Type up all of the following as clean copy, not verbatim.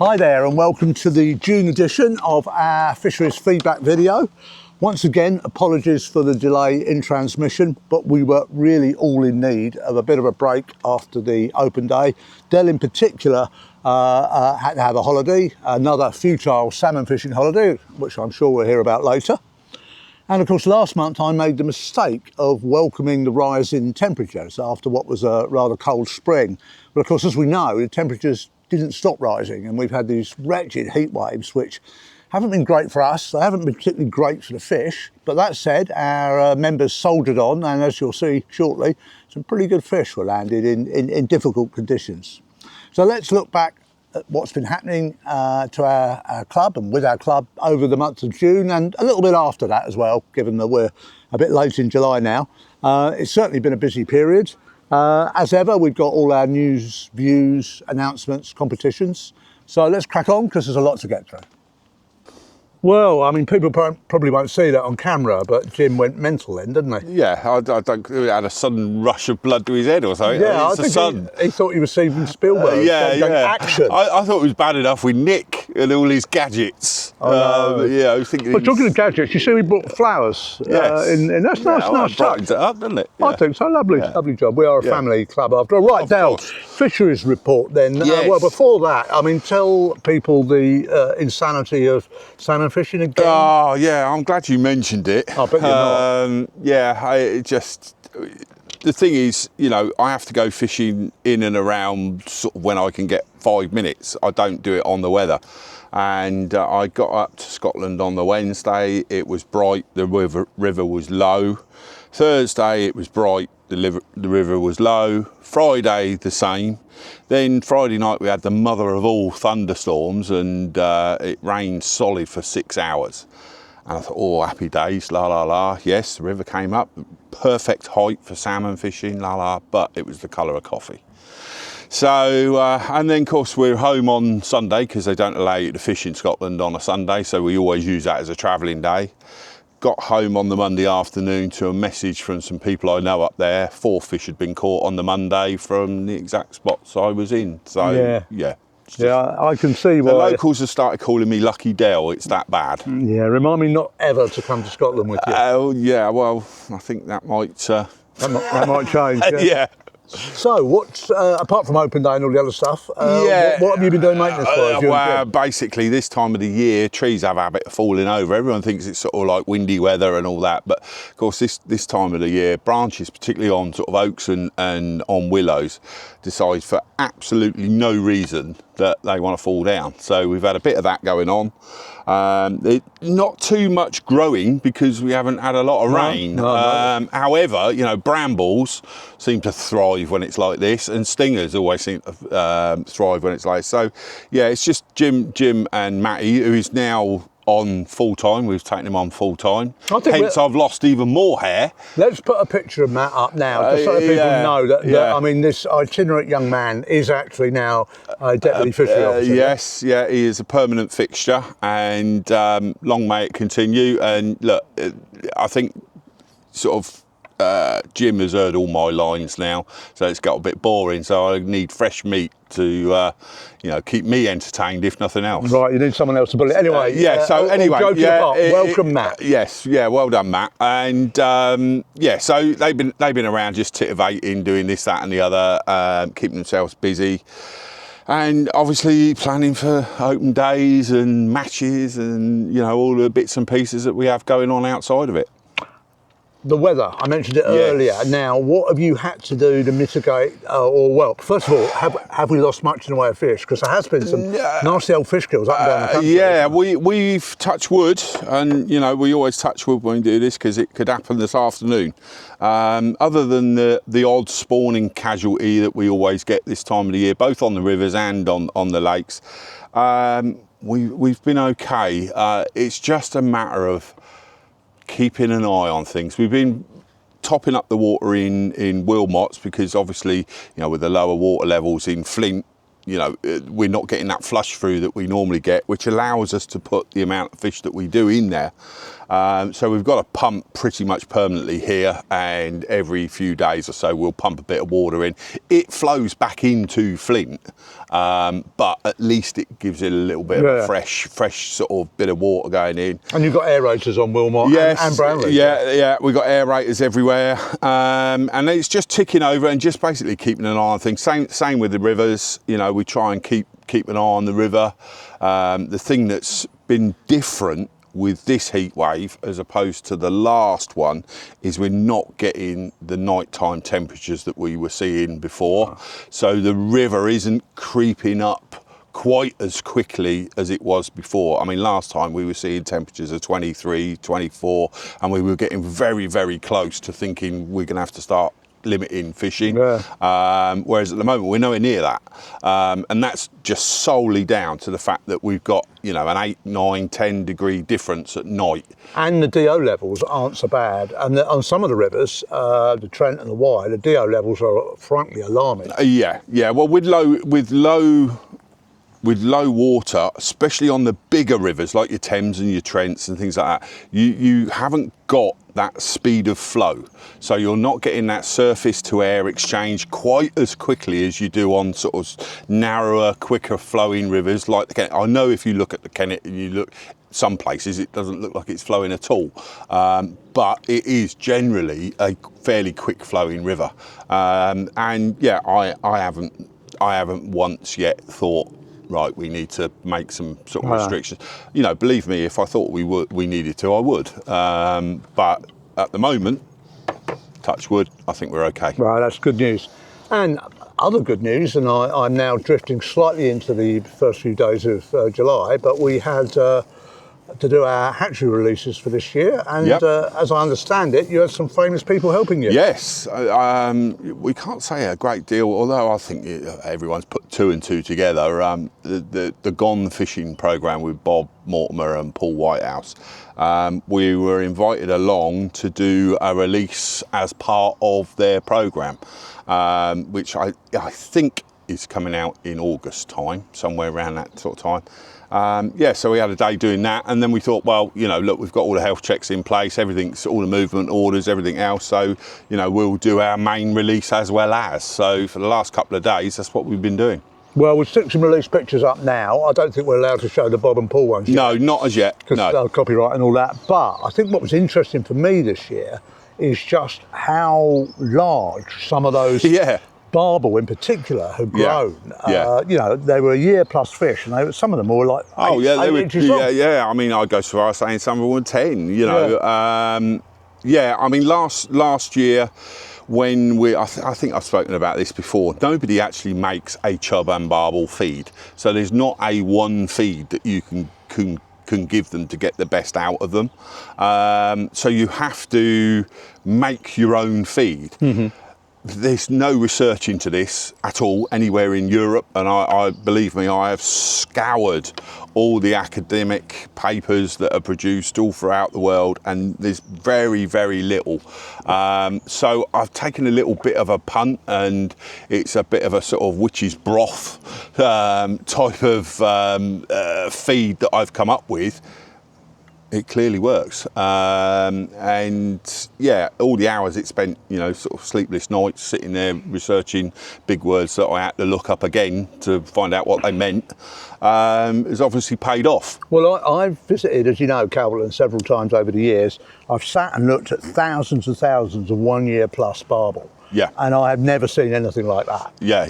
Hi there and welcome to the June edition of our Fisheries feedback video. Once again, apologies for the delay in transmission, but we were really all in need of a bit of a break after the open day. Del in particular had to have a holiday, another futile salmon fishing holiday, which I'm sure we'll hear about later. And of course, last month I made the mistake of welcoming the rise in temperatures after what was a rather cold spring. But of course, as we know, the temperatures didn't stop rising and we've had these wretched heat waves which haven't been great for us. They haven't been particularly great for the fish. But that said, our members soldiered on, and as you'll see shortly, some pretty good fish were landed in difficult conditions. So let's look back at what's been happening to our club and with our club over the month of June and a little bit after that as well, given that we're a bit late in July now. It's certainly been a busy period. As ever, we've got all our news, views, announcements, competitions. So let's crack on because there's a lot to get through. Well, I mean, people probably won't see that on camera, but Jim went mental then, didn't he? Yeah, I don't. He had a sudden rush of blood to his head or something. Yeah, I think he thought he was Steven Spielberg. Action. I thought it was bad enough with Nick and all his gadgets. I was thinking. But talking of gadgets, you see, we brought flowers. Yes. And that's nice. Brightens it up, doesn't it? Yeah. I think so. Lovely job. We are a family club after all. Right, Del, Fisheries report then. Yes. Well, before that, I mean, tell people the insanity of salmon fishing again. Oh, yeah, I'm glad you mentioned it. I bet you're not. The thing is, you know, I have to go fishing in and around sort of when I can get 5 minutes. I don't do it on the weather. And I got up to Scotland on the Wednesday. It was bright, the river was low. Thursday it was bright, the river was low. Friday the same. Then Friday night we had the mother of all thunderstorms and it rained solid for 6 hours. And I thought, oh, happy days, la la la. Yes, the river came up, perfect height for salmon fishing, la la, but it was the colour of coffee. So, and then of course we're home on Sunday because they don't allow you to fish in Scotland on a Sunday, so we always use that as a travelling day. Got home on the Monday afternoon to a message from some people I know up there. 4 fish had been caught on the Monday from the exact spots I was in. So, yeah. I can see why. The locals have started calling me Lucky Del. It's that bad. Yeah, remind me not ever to come to Scotland with you. Yeah, well, I think that might... that might change. Yeah. So, what's apart from open day and all the other stuff? What have you been doing maintenance-wise? Well, basically, this time of the year, trees have a habit of falling over. Everyone thinks it's sort of like windy weather and all that, but of course, this time of the year, branches, particularly on sort of oaks and on willows, decide for absolutely no reason that they want to fall down. So we've had a bit of that going on. Not too much growing because we haven't had a lot of rain. No. However, you know, brambles seem to thrive when it's like this, and stingers always seem to thrive when it's like this. So, yeah, it's just Jim and Matty, who is now on full time. We've taken him on full time. Hence, I've lost even more hair. Let's put a picture of Matt up now, just so people know that. I mean, this itinerant young man is actually now a deputy fishery officer. Yes, yeah, he is a permanent fixture, and long may it continue. And look, I think sort of. Jim has heard all my lines now, so it's got a bit boring. So I need fresh meat to, keep me entertained, if nothing else. Right, you need someone else to bully. Anyway, welcome, Matt. Yes, yeah, well done, Matt. And so they've been around just titivating, doing this, that, and the other, keeping themselves busy. And obviously planning for open days and matches and, all the bits and pieces that we have going on outside of it. The weather, I mentioned it earlier. Now, what have you had to do to mitigate, first of all, have we lost much in the way of fish? Because there has been some nasty old fish kills up and down the country. Yeah, we've touched wood, and, we always touch wood when we do this because it could happen this afternoon. Other than the odd spawning casualty that we always get this time of the year, both on the rivers and on the lakes, we've been okay. It's just a matter of keeping an eye on things. We've been topping up the water in Wilmots because obviously, with the lower water levels in Flint, we're not getting that flush through that we normally get, which allows us to put the amount of fish that we do in there. So we've got a pump pretty much permanently here, and every few days or so we'll pump a bit of water in. It flows back into Flint, but at least it gives it a little bit of a fresh sort of bit of water going in. And you've got aerators on Wilmot and Brownlee. Yeah, we've got aerators everywhere, and it's just ticking over and just basically keeping an eye on things. Same with the rivers. You know, we try and keep an eye on the river. The thing that's been different with this heat wave as opposed to the last one is we're not getting the nighttime temperatures that we were seeing before. So the river isn't creeping up quite as quickly as it was before. I mean, last time we were seeing temperatures of 23, 24, and we were getting very, very close to thinking we're going to have to start limiting fishing. Whereas at the moment we're nowhere near that, and that's just solely down to the fact that we've got, you know, an 8, 9, 10 degree difference at night, and the DO levels aren't so bad. And on some of the rivers, the Trent and the Wye, the DO levels are frankly alarming. Well, with low water, especially on the bigger rivers like your Thames and your Trents and things like that, you haven't got that speed of flow. So you're not getting that surface to air exchange quite as quickly as you do on sort of narrower, quicker flowing rivers like the Kennet. I know if you look at the Kennet and you look some places, it doesn't look like it's flowing at all. But it is generally a fairly quick flowing river. And yeah, I haven't once yet thought, right, we need to make some sort of restrictions. You know, believe me, if I thought we needed to, I would. But at the moment, touch wood, I think we're okay. Right, that's good news. And other good news, and I'm now drifting slightly into the first few days of July, but we had to do our hatchery releases for this year, and as I understand it, you had some famous people helping you. Yes, we can't say a great deal, although I think everyone's put 2 and 2 together. The Gone fishing programme with Bob Mortimer and Paul Whitehouse, we were invited along to do a release as part of their programme, which I think is coming out in August time, somewhere around that sort of time. So we had a day doing that, and then we thought, well, you know, look, we've got all the health checks in place, everything's, all the movement orders, everything else, so, you know, we'll do our main release as well as. So for the last couple of days, that's what we've been doing. Well, we'll stick some release pictures up now. I don't think we're allowed to show the Bob and Paul ones yet. No, not as yet. Because copyright and all that. But I think what was interesting for me this year is just how large some of those barbel in particular have grown. You know, they were a year plus fish, and some of them were like 8 inches long. I mean, I'd go so far as saying some of them were 10. You know, I mean, last year when I think I've spoken about this before. Nobody actually makes a chub and barbel feed, so there's not a one feed that you can give them to get the best out of them. So you have to make your own feed. There's no research into this at all anywhere in Europe, and I believe me, I have scoured all the academic papers that are produced all throughout the world, and there's very, very little. So I've taken a little bit of a punt, and it's a bit of a sort of witch's broth type of feed that I've come up with. It clearly works, and yeah, all the hours it spent, you know, sort of sleepless nights sitting there researching big words that I had to look up again to find out what they meant, has obviously paid off. Well, I've visited, as you know, Calverton several times over the years. I've sat and looked at thousands and thousands of 1 year plus barbel. And I have never seen anything like that. I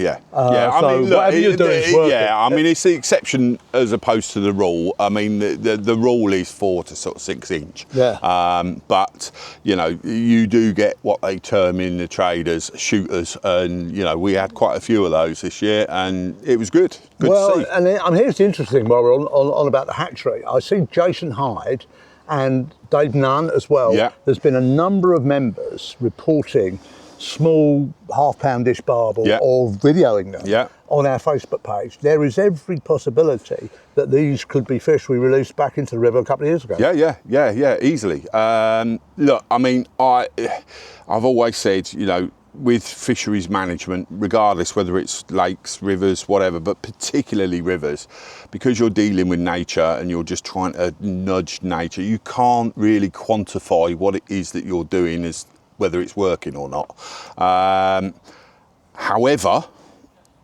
mean, look, whatever you're doing is working. I mean, it's the exception as opposed to the rule. I mean, the rule is 4 to sort of 6 inch. But, you know, you do get what they term in the trade as shooters, and, you know, we had quite a few of those this year, and it was good. Good to see. And here's the interesting, while we're on about the hatchery. I see Jason Hyde and Dave Nunn as well. There's been a number of members reporting small half-poundish barbel or videoing them on our Facebook page. There is every possibility that these could be fish we released back into the river a couple of years ago. Easily. Look, I mean, I've always said, you know, with fisheries management, regardless whether it's lakes, rivers, whatever, but particularly rivers, because you're dealing with nature and you're just trying to nudge nature, you can't really quantify what it is that you're doing as whether it's working or not. However,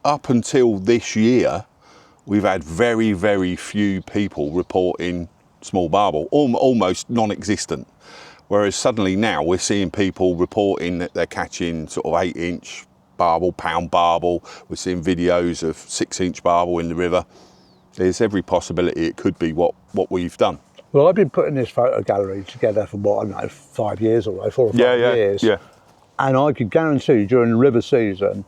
up until this year, we've had very, very few people reporting small barbel, almost non-existent. Whereas suddenly now we're seeing people reporting that they're catching sort of 8-inch barbel, pound barbel. We're seeing videos of 6-inch barbel in the river. There's every possibility it could be what we've done. Well, I've been putting this photo gallery together for what, I don't know, 5 years or so, 4 or 5 years. Yeah. And I could guarantee you during the river season,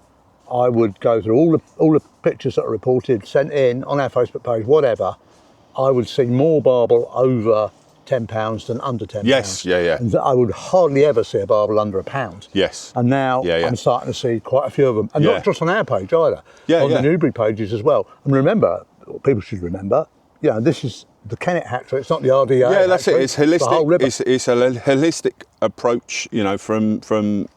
I would go through all the pictures that are reported, sent in on our Facebook page, whatever. I would see more barbel over £10 than under £10. Yes, yeah. And I would hardly ever see a barbel under £1. Yes. And now I'm starting to see quite a few of them. And not just on our page either, on the Newbury pages as well. And remember, people should remember, you know, this is the Kennet hatchery, it's not the RDAA Yeah, that's hatchery, it, it's holistic. It's a holistic approach, you know, from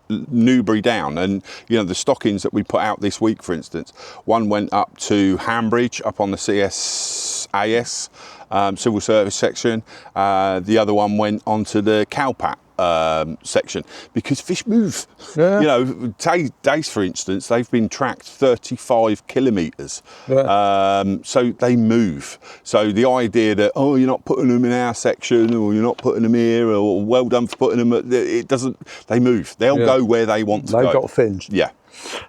Newbury down. And, you know, the stockings that we put out this week, for instance, one went up to Hambridge, up on the CSAS, civil service section. The other one went onto the Cowpat section, because fish move. You know, days, for instance, they've been tracked 35 kilometres. So they move. So the idea that, oh, you're not putting them in our section, or you're not putting them here, or well done for putting them, it doesn't, they move. They'll go where they want to go. They've got fins. Yeah.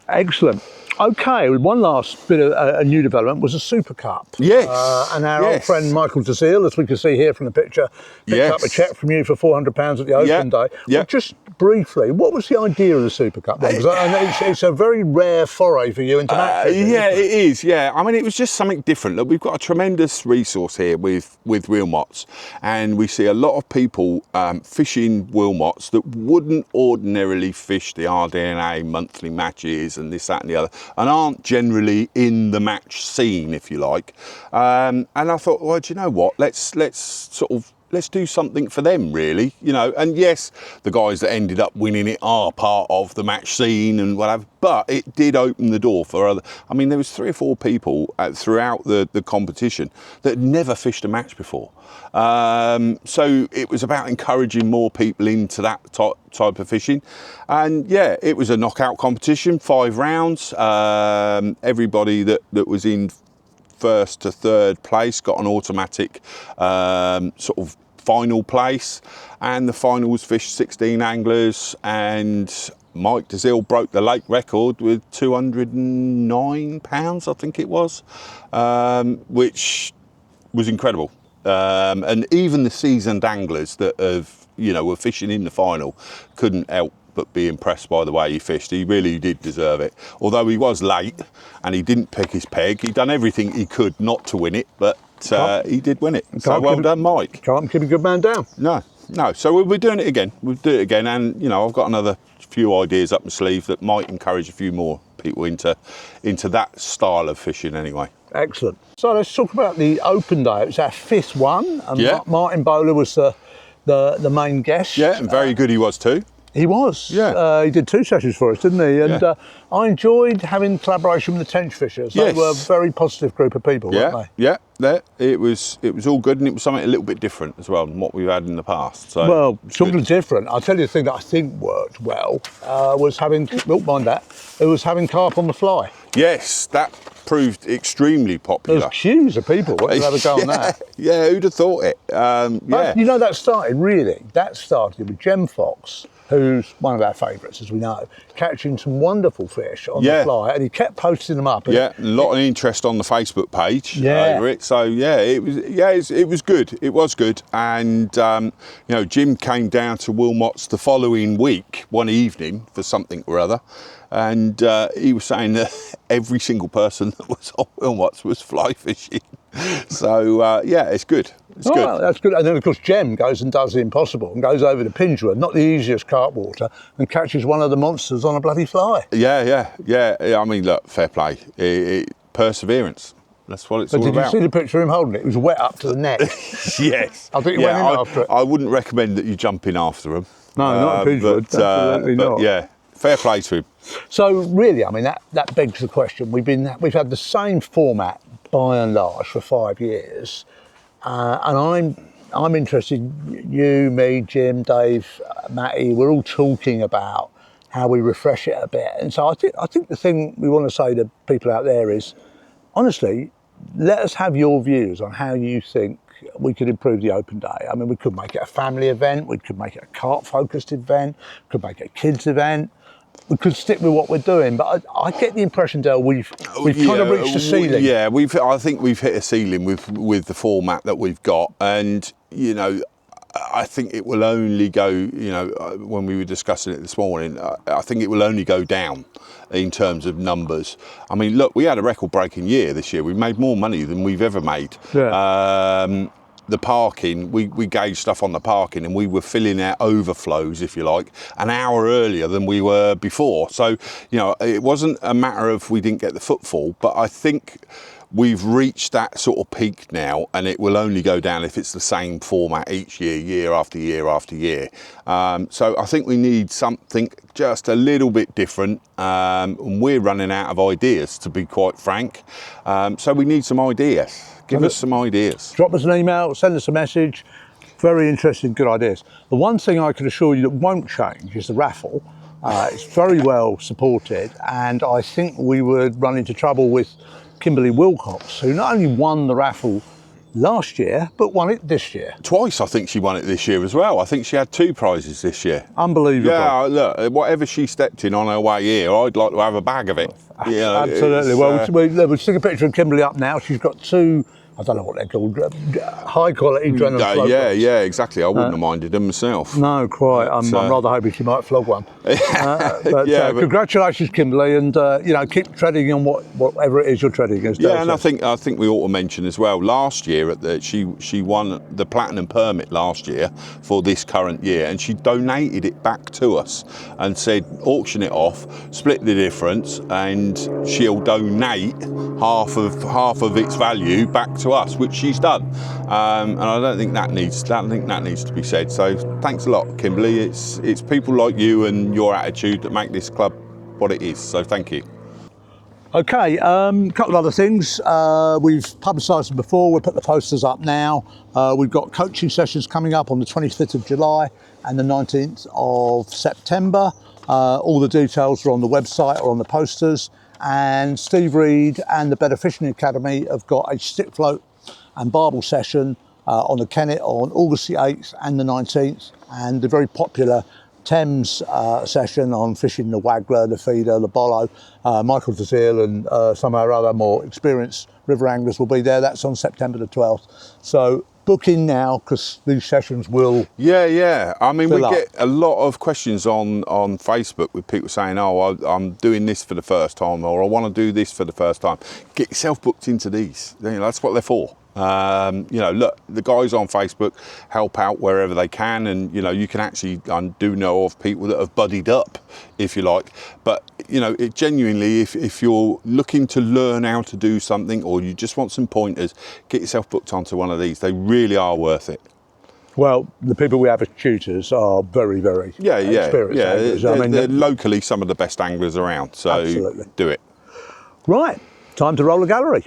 Excellent. Okay, one last bit of a new development was a Super Cup. Yes. And our old friend Michael DeSeal, as we can see here from the picture, picked up a cheque from you for £400 at the open day. Well, just briefly, what was the idea of the Super Cup then? Because I know it's a very rare foray for you into match fishing. Yeah, it is, yeah. I mean, it was just something different. Look, we've got a tremendous resource here with Wilmots, and we see a lot of people fishing Wilmots that wouldn't ordinarily fish the RDAA monthly matches and this, that and the other, and aren't generally in the match scene, if you like. And I thought, well, do you know what? Let's do something for them, really, you know. And yes, the guys that ended up winning it are part of the match scene and whatever, but it did open the door for other. I mean, there was 3 or 4 people throughout the competition that had never fished a match before. So it was about encouraging more people into that type of fishing. And yeah, it was a knockout competition, 5 rounds. Everybody that was in first to third place got an automatic sort of final place, and the final was fished 16 anglers, and Mike DeSeal broke the lake record with £209, I think it was, which was incredible. And even the seasoned anglers that were fishing in the final couldn't help but be impressed by the way he fished. He really did deserve it. Although he was late and he didn't pick his peg, he'd done everything he could not to win it, but he did win it. So well done, Mike. Can't keep a good man down. No. So we're doing it again. We'll do it again, and you know, I've got another few ideas up my sleeve that might encourage a few more people into that style of fishing anyway. Excellent. So let's talk about the open day. It was our 5th one, and Martin Bowler was the main guest. Yeah, and very good he was too. He was. Yeah. He did 2 sessions for us, didn't he? And I enjoyed having collaboration with the tench fishers. They were a very positive group of people, weren't they? Yeah. It was all good, and it was something a little bit different as well than what we've had in the past. So well, something different. I'll tell you the thing that I think worked well was having, it was having carp on the fly. Yes, that proved extremely popular. There's queues of people wanting to have a go on that. Yeah, who'd have thought it? But, you know, that started with Gem Fox, who's one of our favourites, as we know, catching some wonderful fish on the fly, and he kept posting them up. A lot of interest on the Facebook page over it. So it was good. It was good, and Jim came down to Wilmots the following week, one evening for something or other, and he was saying that every single person that was on Wilmots was fly fishing. So it's good. It's good. Well, that's good. And then of course Jem goes and does the impossible and goes over to Pingewood, not the easiest carp water, and catches one of the monsters on a bloody fly. Yeah. I mean, look, fair play. Perseverance. That's what it's all about. Did you see the picture of him holding it? It was wet up to the neck. Yes. I think he went in after it. I wouldn't recommend that you jump in after him. No, not in Pingewood. Absolutely not. But yeah, fair play to him. So really, I mean, that begs the question. We've had the same format by and large for 5 years, and I'm interested. You, me, Jim, Dave, Matty, we're all talking about how we refresh it a bit. And so I think the thing we want to say to people out there is, honestly, let us have your views on how you think we could improve the open day. I mean, we could make it a family event, we could make it a carp-focused event, we could make it a kids event. We could stick with what we're doing, but I get the impression, Dale, we've kind of reached a ceiling. Yeah, I think we've hit a ceiling with the format that we've got, and you know, I think it will only go. You know, when we were discussing it this morning, I think it will only go down in terms of numbers. I mean, look, we had a record-breaking year this year. We made more money than we've ever made. Yeah. The parking, we gauged stuff on the parking, and we were filling out overflows, if you like, an hour earlier than we were before. So, you know, it wasn't a matter of we didn't get the footfall, but I think we've reached that sort of peak now, and it will only go down if it's the same format each year, year after year after year. So I think we need something just a little bit different. And we're running out of ideas, to be quite frank. So we need some ideas. Give us some ideas. Drop us an email, send us a message. Very interesting, good ideas. The one thing I can assure you that won't change is the raffle. It's very well supported, and I think we would run into trouble with Kimberly Wilcox, who not only won the raffle last year, but won it this year. Twice, I think she won it this year as well. I think she had 2 prizes this year. Unbelievable. Yeah, look, whatever she stepped in on her way here, I'd like to have a bag of it. Yeah, absolutely. Well, we'll stick a picture of Kimberly up now. She's got 2, I don't know what they're called, high quality adrenaline float yeah, boats. yeah, exactly. I wouldn't have minded them myself. No, quite. I'm rather hoping she might flog one. But congratulations, Kimberly, and you know, keep treading on whatever it is you're treading. As yeah, and I think we ought to mention as well. Last year, she won the platinum permit last year for this current year, and she donated it back to us and said, auction it off, split the difference, and she'll donate half of its value back to us, which she's done, and I don't think that needs to be said. So thanks a lot, Kimberly. It's people like you and your attitude that make this club what it is. So thank you. Okay, couple of other things. We've publicised them before. We'll put the posters up now. We've got coaching sessions coming up on the 25th of July and the 19th of September. All the details are on the website or on the posters. And Steve Reed and the Better Fishing Academy have got a stick float and barbel session on the Kennet on August the 8th and the 19th, and the very popular Thames session on fishing the waggler, the feeder, the bollo. Michael Dazil and some of our other more experienced river anglers will be there. That's on September the 12th. So book in now, because these sessions will I mean, we up. get a lot of questions on Facebook with people saying, oh, I'm doing this for the first time, or I want to do this for the first time. Get yourself booked into these. You know, that's what they're for. You know, look, the guys on Facebook help out wherever they can, and you know, you can actually, I do know of people that have buddied up, if you like. But you know, it genuinely, if you're looking to learn how to do something, or you just want some pointers, get yourself booked onto one of these. They really are worth it. Well, the people we have as tutors are very, very experienced anglers. They're locally some of the best anglers around. So absolutely. Do it. Right, time to roll the gallery.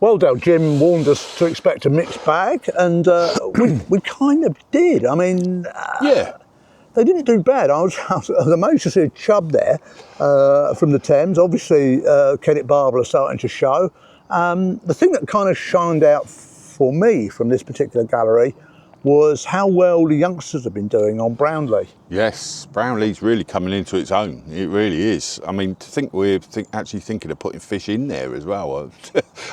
Well, Dale, Jim warned us to expect a mixed bag, and we kind of did. I mean, Yeah. they didn't do bad. I was amazed to see a chub there from the Thames. Obviously, Kennet Barber are starting to show. The thing that kind of shined out for me from this particular gallery was how well the youngsters have been doing on Brownlee. Yes, Brownlee's really coming into its own. It really is. I mean, to think we're actually thinking of putting fish in there as well.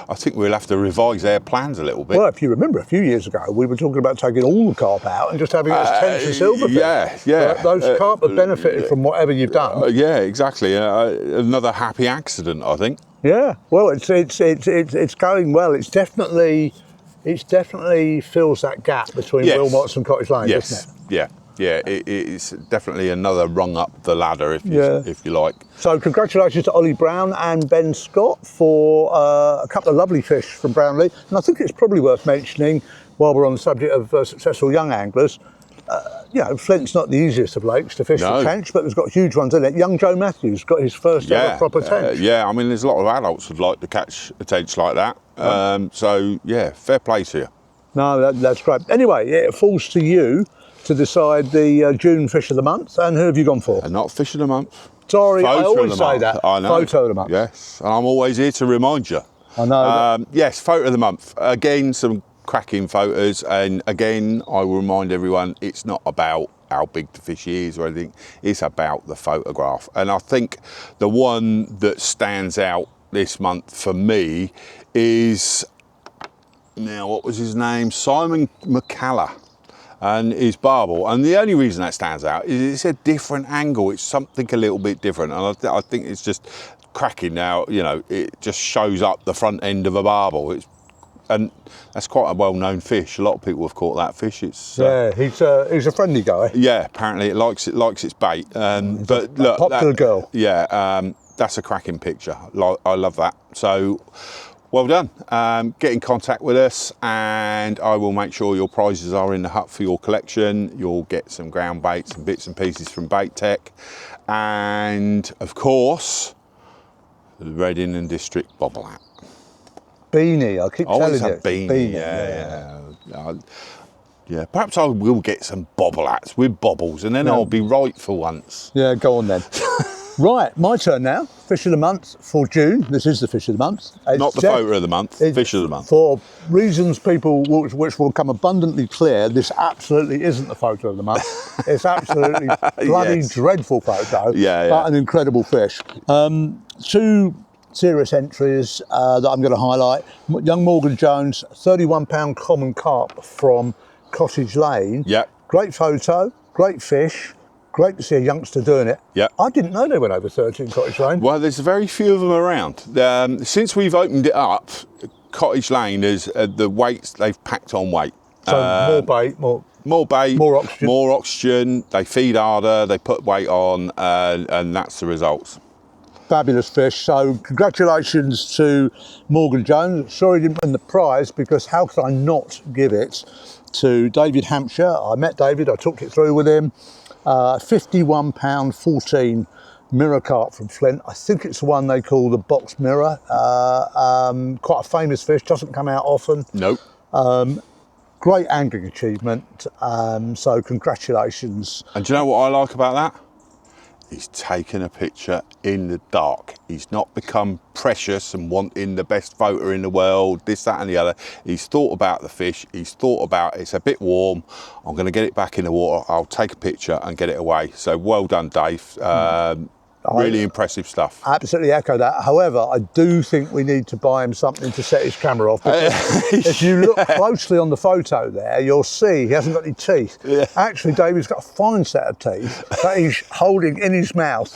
I think we'll have to revise our plans a little bit. Well, if you remember, a few years ago, we were talking about taking all the carp out and just having it as tench and silverfish. Yeah. Those carp have benefited from whatever you've done. Yeah, exactly. Another happy accident, I think. Yeah. Well, it's going well. It definitely fills that gap between Wilmots and Cottage Lane, doesn't it? Yeah. It's definitely another rung up the ladder, if you like. So congratulations to Ollie Brown and Ben Scott for a couple of lovely fish from Brownlee. And I think it's probably worth mentioning, while we're on the subject of successful young anglers, Flint's not the easiest of lakes to fish for tench, but there's got huge ones in it. Young Joe Matthews got his first ever proper tench. I mean, there's a lot of adults who'd like to catch a tench like that. So, fair play to you. No, that's great. Anyway, it falls to you to decide the June fish of the month. And who have you gone for? And not fish of the month. Sorry, I Photo always say that. I know. Photo of the month. Yes, and I'm always here to remind you. I know. Yes, photo of the month. Again, some cracking photos. And again, I will remind everyone, it's not about how big the fish is or anything. It's about the photograph. And I think the one that stands out this month for me is, now what was his name? Simon McCalla and his barbel. And the only reason that stands out is it's a different angle. It's something a little bit different. And I think it's just cracking now. It just shows up the front end of a barbel. And that's quite a well-known fish. A lot of people have caught that fish. It's he's a friendly guy. Yeah, apparently it likes its bait. But look, popular girl. Yeah, that's a cracking picture. I love that. So, well done. Get in contact with us, and I will make sure your prizes are in the hut for your collection. You'll get some ground baits and bits and pieces from Bait Tech, and of course, the Reading and District Bobble Hat. Beanie, I keep telling you. Always have beanie. Yeah. Perhaps I will get some bobble hats with bobbles, and then I'll be right for once. Yeah, go on then. Right, my turn now. Fish of the month for June. This is the fish of the month. It's not the photo of the month, fish of the month. For reasons which will come abundantly clear, this absolutely isn't the photo of the month. It's absolutely bloody dreadful photo, but an incredible fish. Two serious entries that I'm going to highlight. Young Morgan Jones, 31-pound common carp from Cottage Lane. Yeah. Great photo, great fish. Great to see a youngster doing it. Yeah. I didn't know they went over 30 in Cottage Lane. Well, there's very few of them around. Since we've opened it up, Cottage Lane is the weights, they've packed on weight. So more bait, more oxygen. More oxygen. They feed harder, they put weight on, and that's the results. Fabulous fish. So congratulations to Morgan Jones. Sorry he didn't win the prize, because how could I not give it to David Hampshire? I met David, I talked it through with him. 51-pound 14 mirror carp from Flint. I think it's the one they call the box mirror. Quite a famous fish, doesn't come out often. Nope. Great angling achievement. So congratulations. And do you know what I like about that? He's taken a picture in the dark. He's not become precious and wanting the best photo in the world, this, that and the other. He's thought about the fish. He's thought about, it's a bit warm. I'm going to get it back in the water. I'll take a picture and get it away. So well done, Dave. Really impressive stuff. Absolutely echo that. However, I do think we need to buy him something to set his camera off. If you look closely on the photo there, you'll see he hasn't got any teeth. Yeah. Actually, David's got a fine set of teeth that he's holding in his mouth.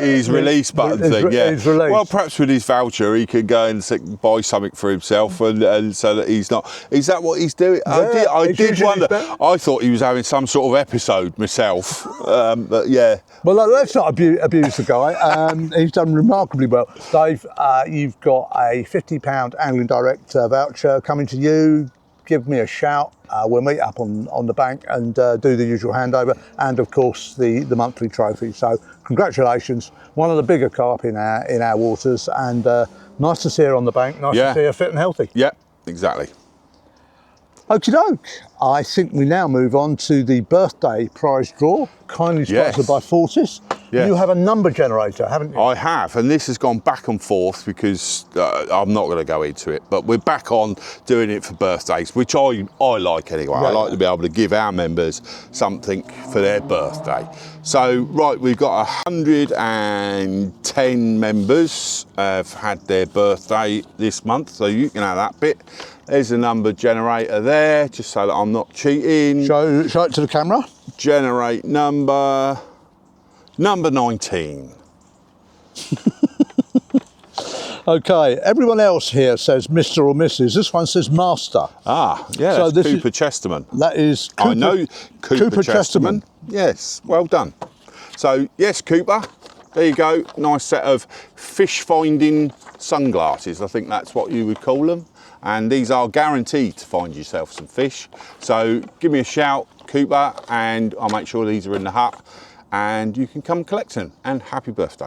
His release button thing, His release. Well, perhaps with his voucher, he could go and buy something for himself, and so that he's not. Is that what he's doing? Yeah, I did wonder. I thought he was having some sort of episode myself, but yeah. Well, let's not abuse the guy. He's done remarkably well. Dave, you've got a £50 Angling Direct voucher coming to you. give me a shout. We'll meet up on the bank and do the usual handover, and of course the monthly trophy. So congratulations, one of the bigger carp in our waters, and nice to see her on the bank. Nice to see her fit and healthy. Yeah, exactly. Okie doke. I think we now move on to the birthday prize draw, kindly sponsored by Fortis. Yes. You have a number generator, haven't you? I have, and this has gone back and forth because I'm not going to go into it, but we're back on doing it for birthdays, which I like anyway. Yeah. I like to be able to give our members something for their birthday. So, right, we've got 110 members have had their birthday this month, so you can have that bit. There's a number generator there, just so that I'm not cheating. Show it to the camera. Generate number 19. Okay, everyone else here says Mr. or Mrs. This one says Master. Ah, yeah, so that's Cooper Chesterman. That is Cooper, I know Cooper Chesterman. Yes, well done. So, yes, Cooper, there you go. Nice set of fish finding sunglasses. I think that's what you would call them. And these are guaranteed to find yourself some fish. So give me a shout, Cooper, and I'll make sure these are in the hut and you can come collect them. And happy birthday.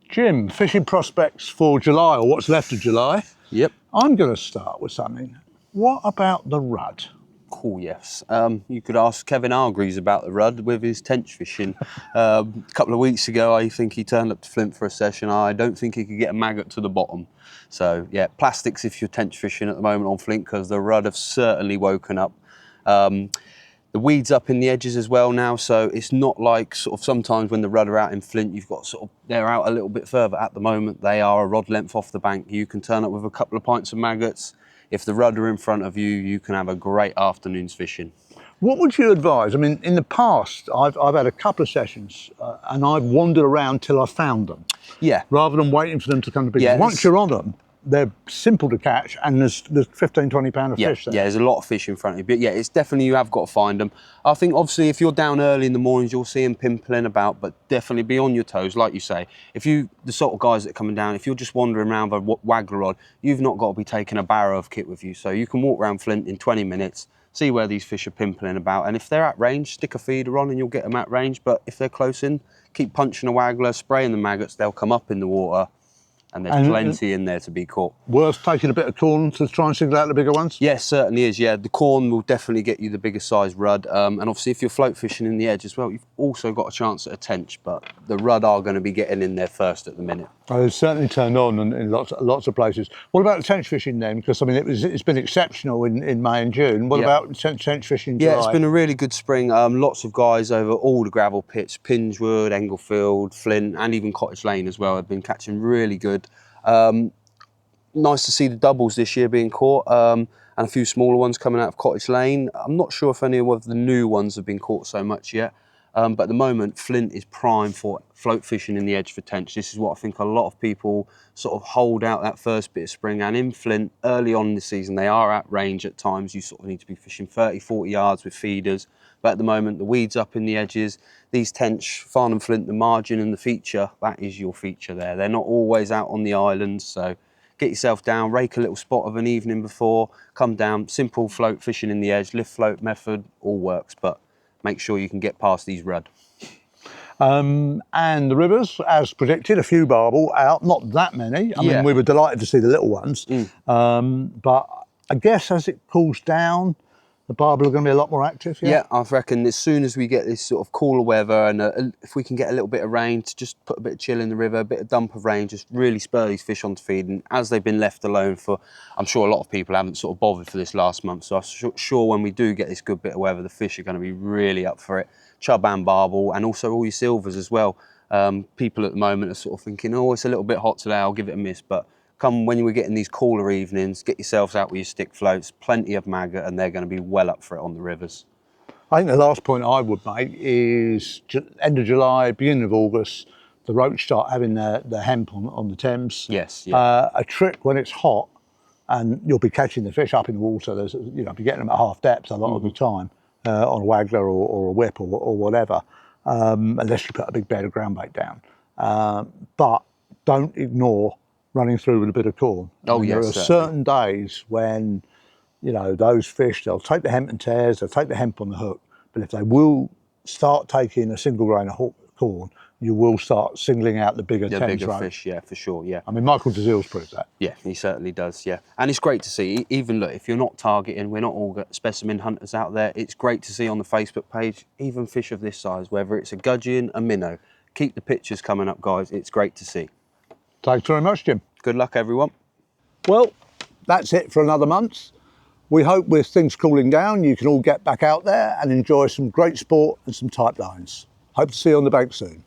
Jim, fishing prospects for July, or what's left of July. Yep. I'm going to start with something. What about the rudd? Cool, yes. You could ask Kevin Hargreaves about the rudd with his tench fishing. A couple of weeks ago, I think he turned up to Flint for a session. I don't think he could get a maggot to the bottom. So, yeah, plastics if you're tench fishing at the moment on Flint, because the rudd have certainly woken up. The weeds up in the edges as well now, so it's not like sort of sometimes when the rudd are out in Flint, you've got sort of, they're out a little bit further. At the moment, they are a rod length off the bank. You can turn up with a couple of pints of maggots. If the rudd are in front of you, you can have a great afternoon's fishing. What would you advise? I mean, in the past, I've had a couple of sessions and I've wandered around till I found them. Yeah. Rather than waiting for them to come to big. Once you're on them, they're simple to catch and there's 15, 20 pound of fish there. Yeah, there's a lot of fish in front of you. But yeah, it's definitely, you have got to find them. I think obviously if you're down early in the mornings, you'll see them pimpling about, but definitely be on your toes, like you say. If you, the sort of guys that are coming down, if you're just wandering around with a waggler rod, you've not got to be taking a barrow of kit with you. So you can walk around Flint in 20 minutes, see where these fish are pimpling about. And if they're at range, stick a feeder on and you'll get them at range. But if they're close in, keep punching a waggler, spraying the maggots, they'll come up in the water. And there's plenty in there to be caught. Worth taking a bit of corn to try and single out the bigger ones? Yes, certainly is, yeah. The corn will definitely get you the bigger size rudd. And obviously if you're float fishing in the edge as well, you've also got a chance at a tench, but the rudd are going to be getting in there first at the minute. Oh, it's certainly turned on in lots of places. What about the tench fishing then? Because I mean, it's been exceptional in May and June. What about tench fishing in July? Yeah, it's been a really good spring. Lots of guys over all the gravel pits, Pingewood, Englefield, Flint, and even Cottage Lane as well have been catching really good. Nice to see the doubles this year being caught, and a few smaller ones coming out of Cottage Lane. I'm not sure if any of the new ones have been caught so much yet, but at the moment Flint is prime for float fishing in the edge for tench. This is what I think a lot of people sort of hold out that first bit of spring, and in Flint early on in the season they are at range at times. You sort of need to be fishing 30-40 yards with feeders, but at the moment the weeds up in the edges, these tench, Farnham Flint, the margin and the feature, that is your feature there. They're not always out on the islands, so get yourself down, rake a little spot of an evening before, come down, simple float fishing in the edge, lift float method, all works, but make sure you can get past these rudd. And the rivers, as predicted, a few barbel out, not that many. I mean, we were delighted to see the little ones, but I guess as it cools down, the barbel are going to be a lot more active. Yeah, I reckon as soon as we get this sort of cooler weather and if we can get a little bit of rain to just put a bit of chill in the river, a bit of dump of rain, just really spur these fish onto feeding. As they've been left alone for, I'm sure a lot of people haven't sort of bothered for this last month, so I'm sure when we do get this good bit of weather, the fish are going to be really up for it. Chub and barbel, and also all your silvers as well. People at the moment are sort of thinking, oh, it's a little bit hot today, I'll give it a miss, but come when we're getting these cooler evenings, get yourselves out with your stick floats, plenty of maggot, and they're going to be well up for it on the rivers. I think the last point I would make is end of July, beginning of August, the roach start having the hemp on the Thames. Yes, yeah. A trick when it's hot, and you'll be catching the fish up in the water. There's, you know, be getting them at half depth a lot of the time on a waggler or a whip or whatever, unless you put a big bed of ground bait down. But don't ignore running through with a bit of corn. Oh, There yes, are certainly. certain days when, you know, those fish, they'll take the hemp and tares, they'll take the hemp on the hook, but if they will start taking a single grain of corn, you will start singling out the bigger The Thames bigger roach. fish, yeah, for sure, yeah. I mean, Michael DeZille's proved that. Yeah, he certainly does, yeah. And it's great to see, even look, if you're not targeting, we're not all specimen hunters out there, it's great to see on the Facebook page, even fish of this size, whether it's a gudgeon, a minnow. Keep the pictures coming up, guys. It's great to see. Thanks very much, Jim. Good luck, everyone. Well, that's it for another month. We hope with things cooling down, you can all get back out there and enjoy some great sport and some tight lines. Hope to see you on the bank soon.